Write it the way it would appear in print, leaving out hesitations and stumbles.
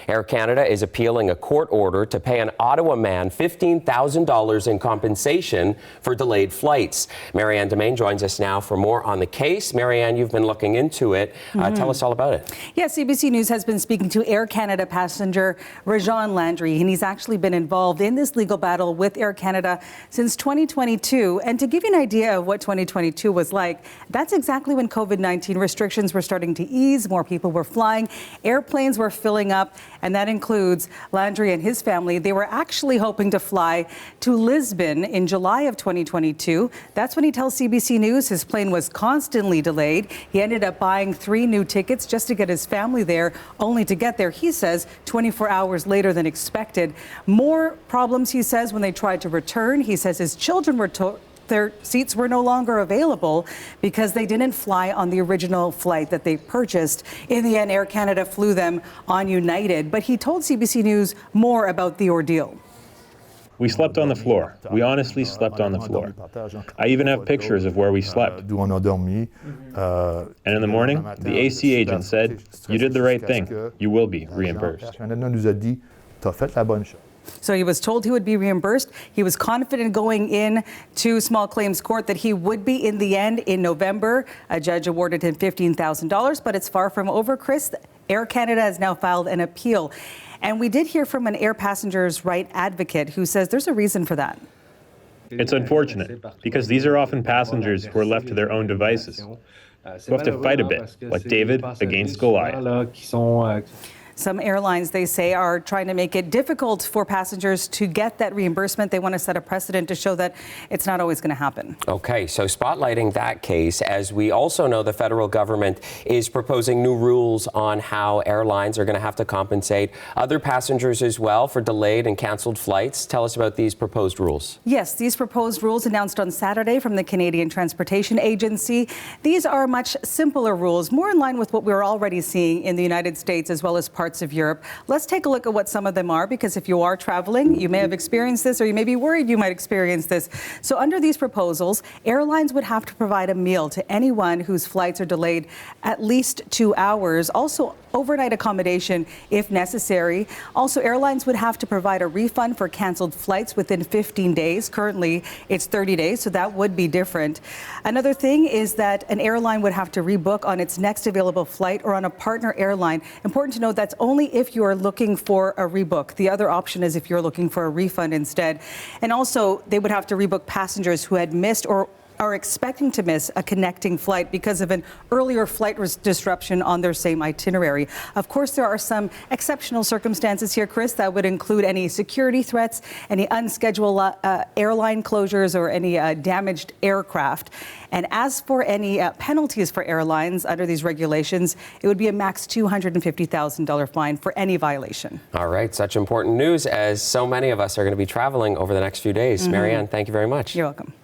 Air Canada is appealing a court order to pay an Ottawa man $15,000 in compensation for delayed flights. Marianne Domain joins us now for more on the case. Marianne, you've been looking into it. Tell us all about it. Yeah, CBC News has been speaking to Air Canada passenger Rajon Landry, and he's actually been involved in this legal battle with Air Canada since 2022. And to give you an idea of what 2022 was like, that's exactly when COVID-19 restrictions were starting to ease, more people were flying, airplanes were filling up, and that includes Landry and his family. They were actually hoping to fly to Lisbon in July of 2022. That's when he tells CBC News his plane was constantly delayed. He ended up buying 3 new tickets just to get his family there, only to get there, he says, 24 hours later than expected. More problems, he says, when they tried to return. He says his children were their seats were no longer available because they didn't fly on the original flight that they purchased. In the end, Air Canada flew them on United. But he told CBC News more about the ordeal. We slept on the floor. We honestly slept on the floor. I even have pictures of where we slept. And in the morning, the AC agent said, "You did the right thing. You will be reimbursed." So he was told he would be reimbursed. He was confident going in to small claims court that he would be in the end in November. A judge awarded him $15,000, but it's far from over, Chris. Air Canada has now filed an appeal. And we did hear from an air passengers' right advocate who says there's a reason for that. It's unfortunate because these are often passengers who are left to their own devices, who have to fight a bit, like David against Goliath. Some airlines, they say, are trying to make it difficult for passengers to get that reimbursement. They want to set a precedent to show that it's not always going to happen. Okay, so spotlighting that case, as we also know, the federal government is proposing new rules on how airlines are going to have to compensate other passengers as well for delayed and canceled flights. Tell us about these proposed rules. Yes, these proposed rules announced on Saturday from the Canadian Transportation Agency. These are much simpler rules, more in line with what we're already seeing in the United States as well as parts of Europe. Let's take a look at what some of them are, because if you are traveling, you may have experienced this, or you may be worried you might experience this. So under these proposals, airlines would have to provide a meal to anyone whose flights are delayed at least 2 hours. Also, overnight accommodation if necessary. Also, airlines would have to provide a refund for canceled flights within 15 days. Currently, it's 30 days, so that would be different. Another thing is that an airline would have to rebook on its next available flight or on a partner airline. Important to note that's only if you are looking for a rebook. The other option is if you're looking for a refund instead. And also, they would have to rebook passengers who had missed or are expecting to miss a connecting flight because of an earlier flight disruption on their same itinerary. Of course, there are some exceptional circumstances here, Chris, that would include any security threats, any unscheduled airline closures, or any damaged aircraft. And as for any penalties for airlines under these regulations, it would be a max $250,000 fine for any violation. All right, such important news as so many of us are going to be traveling over the next few days. Marianne, thank you very much. You're welcome.